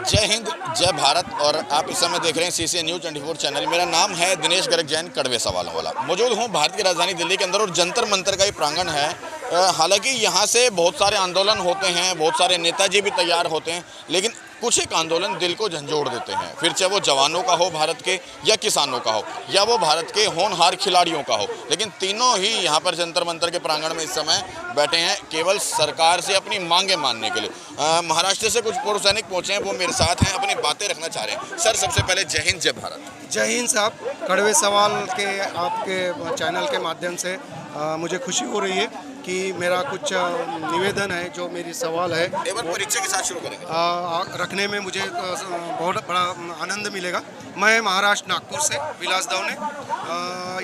जय हिंद, जय भारत। और आप इस समय देख रहे हैं CCN न्यूज़ 24 चैनल। मेरा नाम है दिनेश गर्ग जैन, कड़वे सवालों वाला। मौजूद हूँ भारत की राजधानी दिल्ली के अंदर और जंतर मंतर का ये प्रांगण है। हालांकि यहाँ से बहुत सारे आंदोलन होते हैं, बहुत सारे नेताजी भी तैयार होते हैं, लेकिन कुछ एक आंदोलन दिल को झंझोड़ देते हैं। फिर चाहे वो जवानों का हो भारत के, या किसानों का हो, या वो भारत के होनहार खिलाड़ियों का हो, लेकिन तीनों ही यहाँ पर जंतर मंतर के प्रांगण में इस समय बैठे हैं, केवल सरकार से अपनी मांगे मानने के लिए। महाराष्ट्र से कुछ पूर्व सैनिक पहुँचे हैं, वो मेरे साथ हैं, अपनी बातें रखना चाह रहे हैं। सर, सबसे पहले जय हिंद, जय भारत। जय हिंद साहब। कड़वे सवाल के आपके चैनल के माध्यम से मुझे खुशी हो रही है कि मेरा कुछ निवेदन है, जो मेरी सवाल है एक बार परिचय के साथ शुरू करेंगे। रखने में मुझे बहुत बड़ा आनंद मिलेगा। मैं महाराष्ट्र नागपुर से विलास दवने,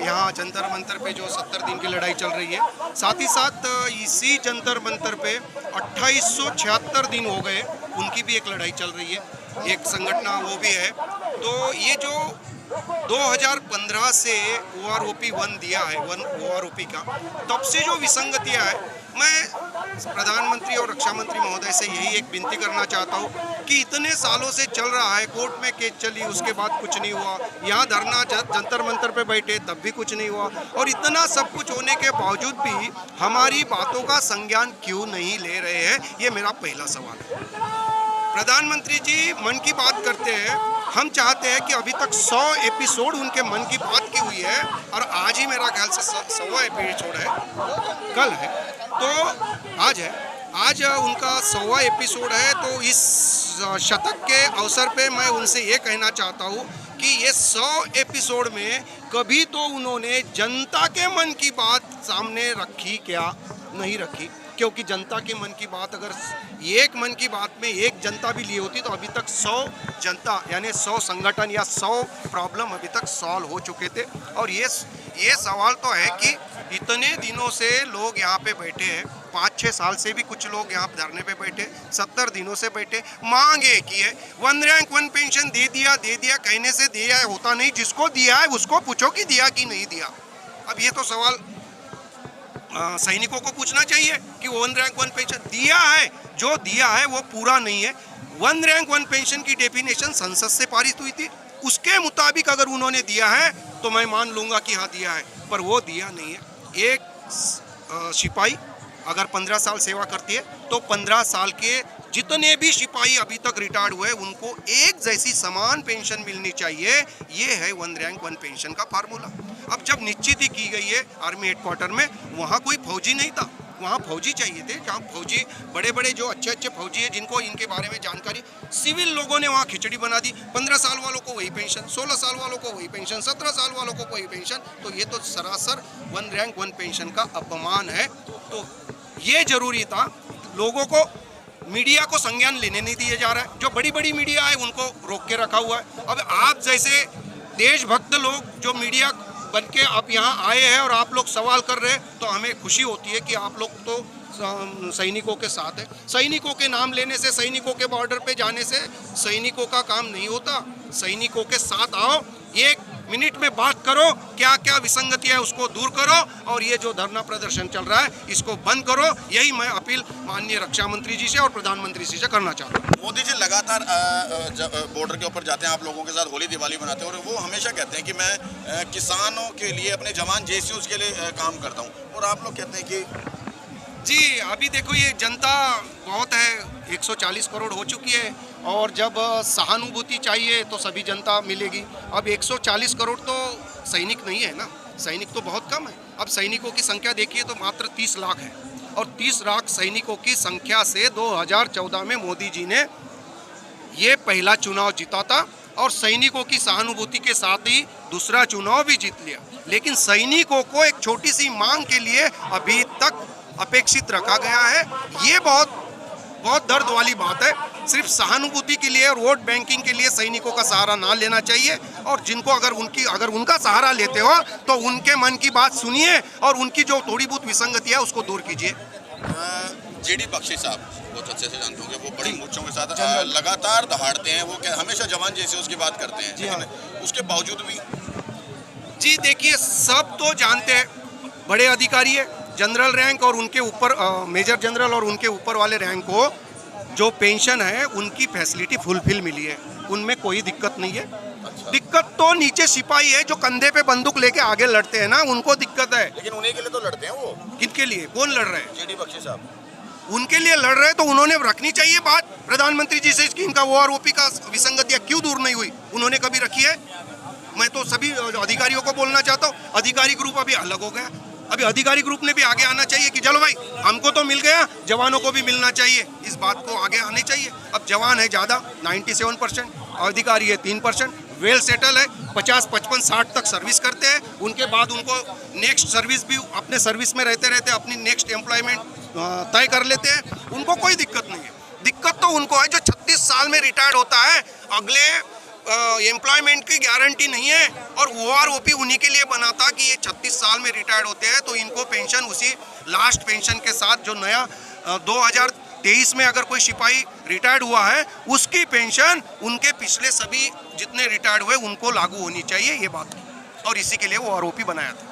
यहाँ जंतर मंतर पे जो 70 दिन की लड़ाई चल रही है, साथ ही साथ इसी जंतर मंतर पे 2876 दिन हो गए, उनकी भी एक लड़ाई चल रही है, एक संगठन वो भी है। तो ये जो 2015 से OROP 1 दिया है, OROP का, तब से जो विसंगतियाँ है, मैं प्रधानमंत्री और रक्षा मंत्री महोदय से यही एक विनती करना चाहता हूँ कि इतने सालों से चल रहा है, कोर्ट में केस चली, उसके बाद कुछ नहीं हुआ, यहाँ धरना जंतर मंतर पे बैठे तब भी कुछ नहीं हुआ, और इतना सब कुछ होने के बावजूद भी हमारी बातों का संज्ञान क्यों नहीं ले रहे हैं, ये मेरा पहला सवाल है। प्रधानमंत्री जी मन की बात करते हैं, हम चाहते हैं कि अभी तक 100 एपिसोड उनके मन की बात की हुई है, और आज ही मेरा ख्याल से 100वां एपिसोड है, कल है तो आज है, आज उनका 100वां एपिसोड है। तो इस शतक के अवसर पे मैं उनसे ये कहना चाहता हूँ कि ये 100 एपिसोड में कभी तो उन्होंने जनता के मन की बात सामने रखी क्या? नहीं रखी, क्योंकि जनता के मन की बात अगर एक मन की बात में एक जनता भी ली होती तो अभी तक 100 जनता यानी 100 संगठन या 100 प्रॉब्लम अभी तक सॉल्व हो चुके थे। और ये सवाल तो है कि इतने दिनों से लोग यहाँ पे बैठे हैं, 5-6 साल से भी कुछ लोग यहाँ धरने पे बैठे, 70 दिनों से बैठे, मांग एक ही है, 1 रैंक 1 पेंशन दे दिया कहने से दिया होता नहीं, जिसको दिया है उसको पूछो कि दिया कि नहीं दिया। अब ये तो सवाल सैनिकों को पूछना चाहिए कि 1 रैंक 1 पेंशन दिया है, जो दिया है वो पूरा नहीं है। 1 रैंक 1 पेंशन की डेफिनेशन संसद से पारित हुई थी, उसके मुताबिक अगर उन्होंने दिया है तो मैं मान लूँगा कि हाँ दिया है, पर वो दिया नहीं है। एक सिपाही अगर 15 साल सेवा करती है तो 15 साल के जितने भी सिपाही अभी तक रिटायर्ड हुए उनको एक जैसी समान पेंशन मिलनी चाहिए। ये है 1 रैंक 1 पेंशन का फार्मूला। अब जब निश्चित ही की गई है आर्मी हेडक्वार्टर में, वहाँ कोई फौजी नहीं था, वहाँ फौजी चाहिए थे, जहाँ फौजी बड़े बड़े जो अच्छे फौजी हैं जिनको इनके बारे में जानकारी, सिविल लोगों ने वहाँ खिचड़ी बना दी। 15 साल वालों को वही पेंशन, 16 साल वालों को वही पेंशन, 17 साल वालों को वही पेंशन। तो ये तो सरासर 1 रैंक 1 पेंशन का अपमान है। तो ये जरूरी था, लोगों को मीडिया को संज्ञान लेने नहीं दिया जा रहा है, जो बड़ी बड़ी मीडिया है उनको रोक के रखा हुआ है। अब आप जैसे देशभक्त लोग जो मीडिया बन के आप यहाँ आए हैं और आप लोग सवाल कर रहे हैं, तो हमें खुशी होती है कि आप लोग तो सैनिकों के साथ है। सैनिकों के नाम लेने से, सैनिकों के बॉर्डर पे जाने से सैनिकों का काम नहीं होता। सैनिकों के साथ आओ, 1 मिनट में बात करो, क्या क्या विसंगति है उसको दूर करो, और ये जो धरना प्रदर्शन चल रहा है इसको बंद करो। यही मैं अपील माननीय रक्षा मंत्री जी से और प्रधानमंत्री जी से करना चाहता हूँ। मोदी जी लगातार बॉर्डर के ऊपर जाते हैं, आप लोगों के साथ होली दिवाली मनाते हैं, और वो हमेशा कहते हैं कि मैं किसानों के लिए, अपने जवान JCOs के लिए काम करता हूँ, और आप लोग कहते हैं कि जी अभी देखो ये जनता बहुत है, 140 करोड़ हो चुकी है, और जब सहानुभूति चाहिए तो सभी जनता मिलेगी। अब 140 करोड़ तो सैनिक नहीं है ना, सैनिक तो बहुत कम है। अब सैनिकों की संख्या देखिए तो मात्र 30 लाख है, और 30 लाख सैनिकों की संख्या से 2014 में मोदी जी ने ये पहला चुनाव जीता था, और सैनिकों की सहानुभूति के साथ ही दूसरा चुनाव भी जीत लिया। लेकिन सैनिकों को एक छोटी सी मांग के लिए अभी तक अपेक्षित रखा गया है। ये बहुत दर्द वाली बात है। सिर्फ सहानुभूति के लिए और वोट बैंकिंग के लिए सैनिकों का सहारा ना लेना चाहिए, और जिनको अगर उनका सहारा लेते हो तो उनके मन की बात सुनिए, और उनकी जो थोड़ी बहुत विसंगति है उसको दूर कीजिए। JD बख्शी साहब बहुत अच्छे से जानते होंगे, वो बड़ी मूर्छों के साथ लगातार दहाड़ते हैं, वो हमेशा जवान JCOs की बात करते हैं, लेकिन उसके बावजूद भी जी देखिए, सब तो जानते हैं, बड़े अधिकारी है, जनरल रैंक और उनके ऊपर मेजर जनरल और उनके ऊपर वाले रैंक को जो पेंशन है उनकी फैसिलिटी फुलफिल मिली है, उनमें कोई दिक्कत नहीं है। दिक्कत तो नीचे सिपाही है जो कंधे पे बंदूक लेके आगे लड़ते हैं ना, उनको दिक्कत है। लेकिन उन्हीं के लिए तो लड़ते हैं वो। किनके लिए, कौन लड़ रहे हैं? जेडी बख्शी साहब उनके लिए लड़ रहे हैं तो उन्होंने रखनी चाहिए बात प्रधानमंत्री जी से कि इनका ओआरओपी का विसंगतियां क्यों दूर नहीं हुई, उन्होंने कभी रखी है? मैं तो सभी अधिकारियों को बोलना चाहता हूँ, अधिकारी ग्रुप अभी अलग हो गया, अभी अधिकारी ग्रुप ने भी आगे आना चाहिए कि चलो भाई हमको तो मिल गया, जवानों को भी मिलना चाहिए, इस बात को आगे आने चाहिए। अब जवान है ज़्यादा 97%, अधिकारी है 3%, वेल सेटल है, 50, 55, 60 तक सर्विस करते हैं, उनके बाद उनको नेक्स्ट सर्विस भी अपने सर्विस में रहते रहते अपनी नेक्स्ट एम्प्लॉयमेंट तय कर लेते हैं, उनको कोई दिक्कत नहीं है। दिक्कत तो उनको है जो 36 साल में रिटायर्ड होता है, अगले एम्प्लॉयमेंट की गारंटी नहीं है, और ओआरओपी उन्हीं के लिए बना था कि ये 36 साल में रिटायर्ड होते हैं तो इनको पेंशन उसी लास्ट पेंशन के साथ जो नया 2023 में अगर कोई सिपाही रिटायर्ड हुआ है उसकी पेंशन उनके पिछले सभी जितने रिटायर्ड हुए उनको लागू होनी चाहिए, ये बात, और इसी के लिए ओआरओपी बनाया था।